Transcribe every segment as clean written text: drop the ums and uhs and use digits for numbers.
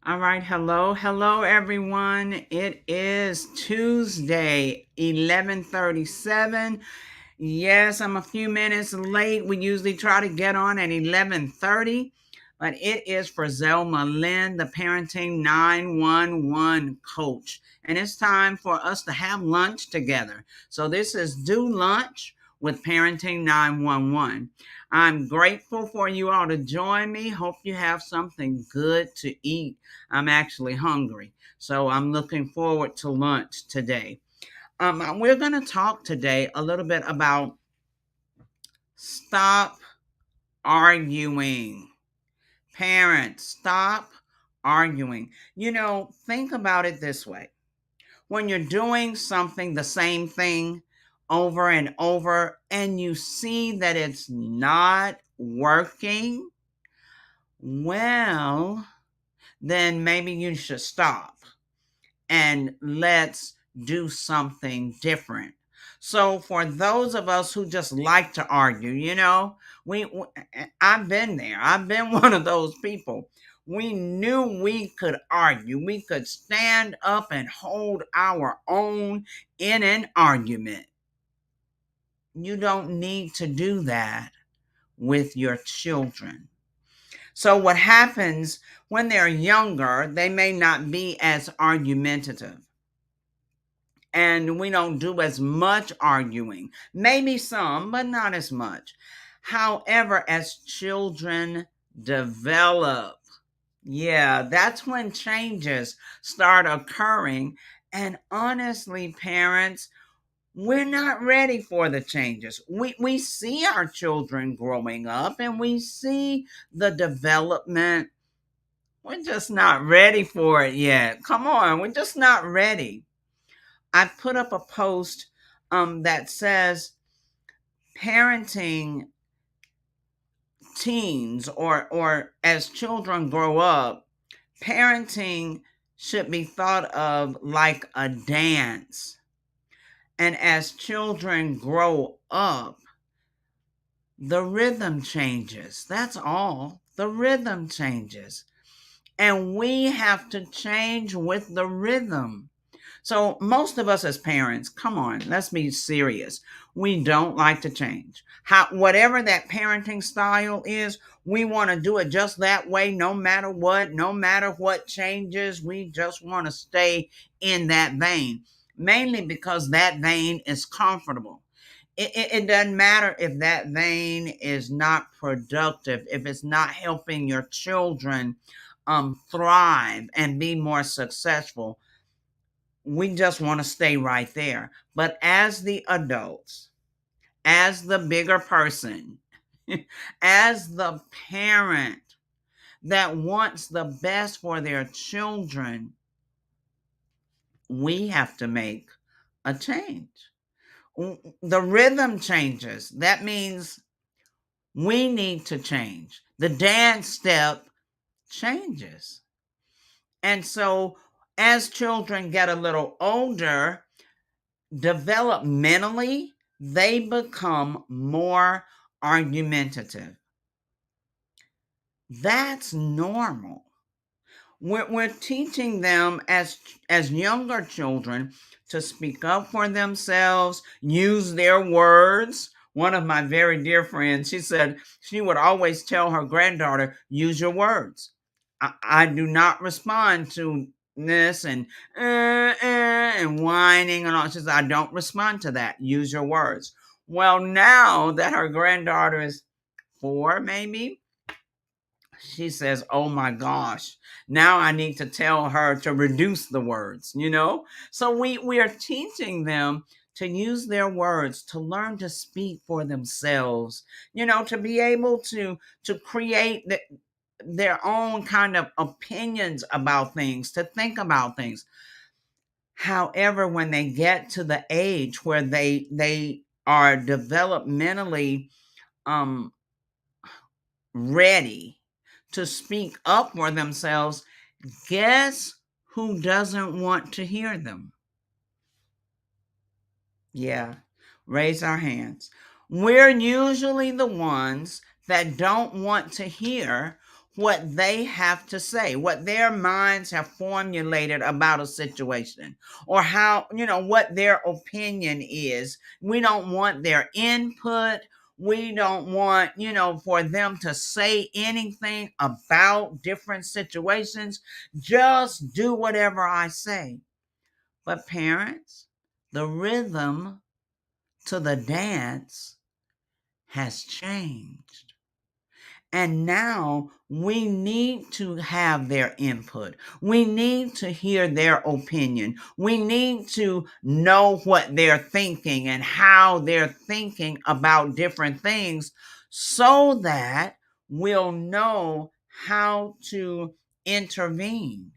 All right, hello everyone. It is Tuesday, 11:37. Yes, I'm a few minutes late. We usually try to get on at 11:30, but it is FRAZELMA LYNN, the Parenting 911 coach, and it's time for us to have lunch together. So this is Do Lunch with Parenting 911. I'm grateful for you all to join me. Hope you have something good to eat. I'm actually hungry, so I'm looking forward to lunch today. We're going to talk today a little bit about stop arguing. Parents, stop arguing. Think about it this way. When you're doing something, the same thing over and over, and you see that it's not working, well, then maybe you should stop and let's do something different. So for those of us who just like to argue, we I've been there. I've been one of those people. We knew we could argue. We could stand up and hold our own in an argument. You don't need to do that with your children. So what happens when they're younger, they may not be as argumentative. And we don't do as much arguing. Maybe some, but not as much. However, as children develop, yeah, that's when changes start occurring. And honestly, parents, we're not ready for the changes. We see our children growing up and we see the development. We're just not ready for it yet. Come on, we're just not ready. I put up a post that says parenting teens or as children grow up, parenting should be thought of like a dance. And as children grow up, the rhythm changes. That's all. The rhythm changes. And we have to change with the rhythm. So most of us as parents, come on, let's be serious. We don't like to change. Whatever that parenting style is, we want to do it just that way, no matter what changes. We just want to stay in that vein, mainly because that vein is comfortable. It doesn't matter if that vein is not productive, if it's not helping your children thrive and be more successful. We just want to stay right there. But as the adults, as the bigger person, as the parent that wants the best for their children, we have to make a change. The rhythm changes. That means we need to change. The dance step changes. And so as children get a little older, developmentally, they become more argumentative. That's normal. We're teaching them as younger children to speak up for themselves, use their words. One of my very dear friends, she said she would always tell her granddaughter, use your words. I do not respond to this and whining and all. She says, I don't respond to that. Use your words. Well, now that her granddaughter is 4, maybe, she says, oh my gosh, now I need to tell her to reduce the words. So we are teaching them to use their words, to learn to speak for themselves, to be able to create their own kind of opinions about things, to think about things. However, when they get to the age where they are developmentally um ready to speak up for themselves, guess who doesn't want to hear them? Yeah, raise our hands. We're usually the ones that don't want to hear what they have to say, what their minds have formulated about a situation, or how, what their opinion is. We don't want their input. We don't want, for them to say anything about different situations. Just do whatever I say. But parents, the rhythm to the dance has changed. And now we need to have their input. We need to hear their opinion. We need to know what they're thinking and how they're thinking about different things so that we'll know how to intervene.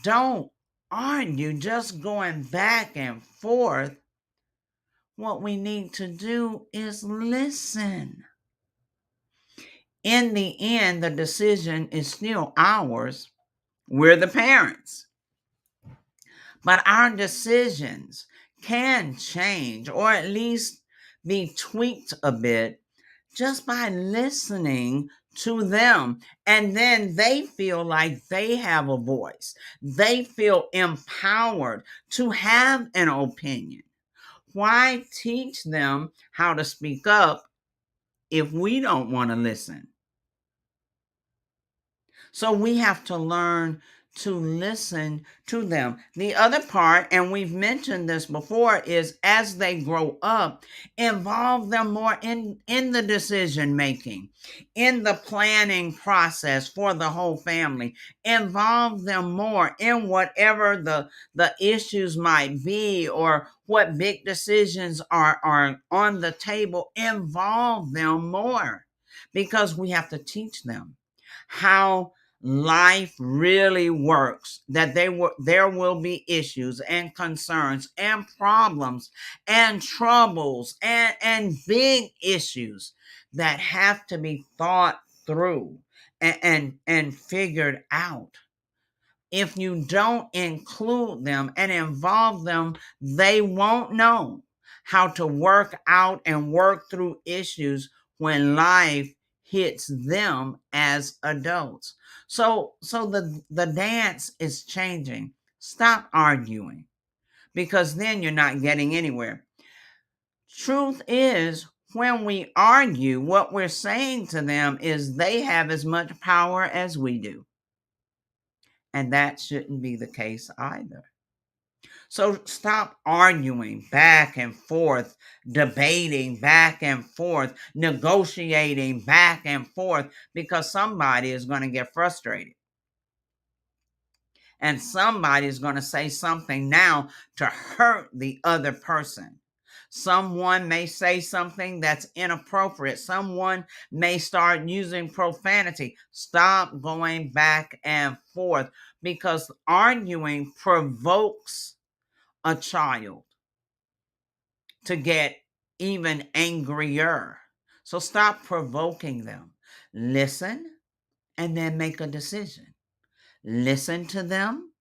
Don't argue just going back and forth. What we need to do is listen. In the end, the decision is still ours. We're the parents. But our decisions can change or at least be tweaked a bit just by listening to them. And then they feel like they have a voice. They feel empowered to have an opinion. Why teach them how to speak up if we don't want to listen? So we have to learn to listen to them. The other part, and we've mentioned this before, is as they grow up, involve them more in the decision making, in the planning process for the whole family. Involve them more in whatever the issues might be, or what big decisions are on the table. Involve them more, because we have to teach them how life really works, that there will be issues and concerns and problems and troubles and big issues that have to be thought through and figured out. If you don't include them and involve them, they won't know how to work out and work through issues when life hits them as adults. So the dance is changing. Stop arguing, because then you're not getting anywhere. Truth is, when we argue, what we're saying to them is they have as much power as we do. And that shouldn't be the case either. So stop arguing back and forth, debating back and forth, negotiating back and forth, because somebody is going to get frustrated. And somebody is going to say something now to hurt the other person. Someone may say something that's inappropriate. Someone may start using profanity. Stop going back and forth, because arguing provokes a child to get even angrier. So stop provoking them. Listen and then make a decision. Listen to them,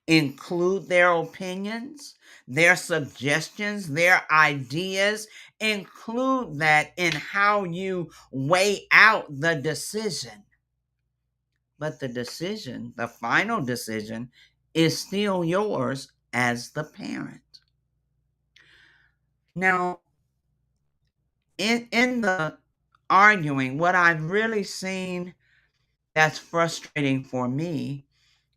include their opinions, their suggestions, their ideas. Include that in how you weigh out the decision. But the decision, the final decision, is still yours as the parent. Now, in the arguing, what I've really seen that's frustrating for me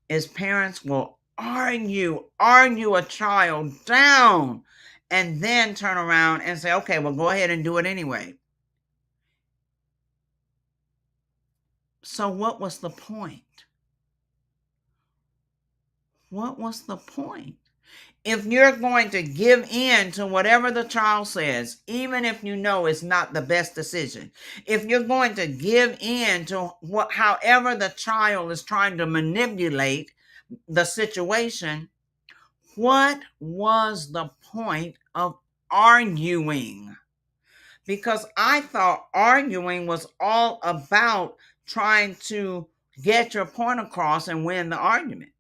is parents will argue a child down, and then turn around and say, okay, well, go ahead and do it anyway. So what was the point? What was the point? If you're going to give in to whatever the child says, even if you know it's not the best decision, if you're going to give in to however the child is trying to manipulate the situation, what was the point of arguing? Because I thought arguing was all about trying to get your point across and win the argument.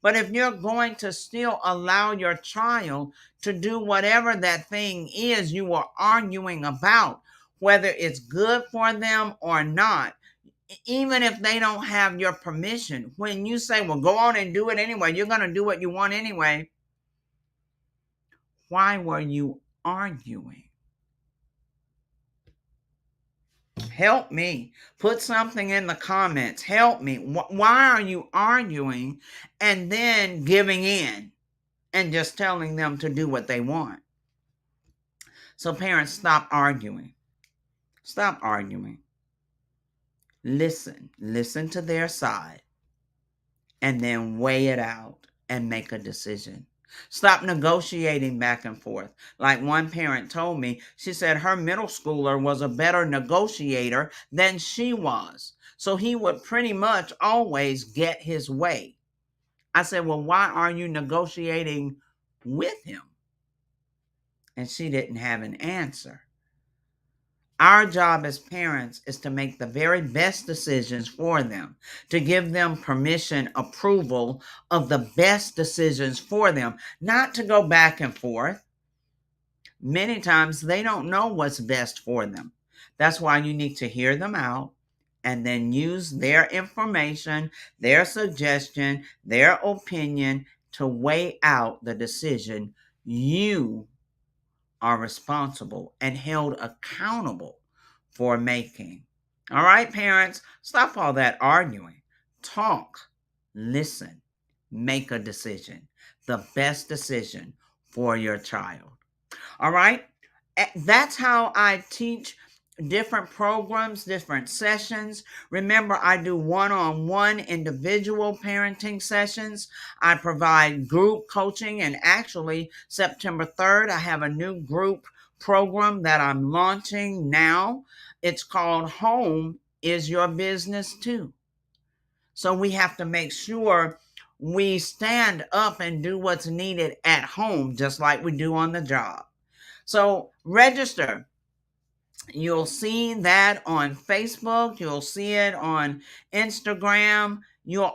But if you're going to still allow your child to do whatever that thing is you are arguing about, whether it's good for them or not. Even if they don't have your permission, when you say, well, go on and do it anyway, you're going to do what you want anyway. Why were you arguing? Help me. Put something in the comments. Help me. Why are you arguing and then giving in and just telling them to do what they want? So parents, stop arguing. Stop arguing. Listen to their side, and then weigh it out and make a decision. Stop negotiating back and forth. Like one parent told me, she said her middle schooler was a better negotiator than she was. So he would pretty much always get his way. I said, well, why are you negotiating with him? And she didn't have an answer. Our job as parents is to make the very best decisions for them, to give them permission, approval of the best decisions for them, not to go back and forth. Many times they don't know what's best for them. That's why you need to hear them out and then use their information, their suggestion, their opinion to weigh out the decision you are responsible and held accountable for making. All right, parents, stop all that arguing. Talk, listen, make a decision, the best decision for your child. All right, that's how I teach different programs, different sessions. Remember, I do one-on-one individual parenting sessions. I provide group coaching, and actually September 3rd, I have a new group program that I'm launching now. It's called Home is Your Business Too. So we have to make sure we stand up and do what's needed at home, just like we do on the job. So register. You'll see that on Facebook. You'll see it on Instagram. You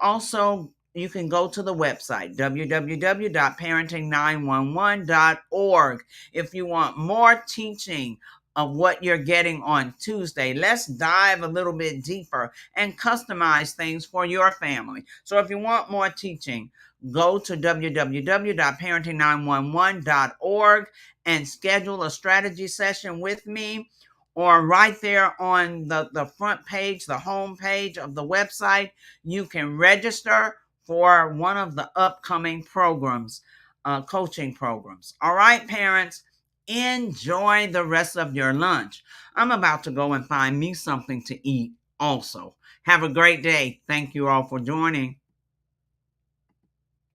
can go to the website, www.parenting911.org. If you want more teaching of what you're getting on Tuesday, let's dive a little bit deeper and customize things for your family. So if you want more teaching, go to www.parenting911.org and schedule a strategy session with me. Or right there on the front page, the home page of the website, you can register for one of the upcoming programs, coaching programs. All right, parents, enjoy the rest of your lunch. I'm about to go and find me something to eat also. Have a great day. Thank you all for joining.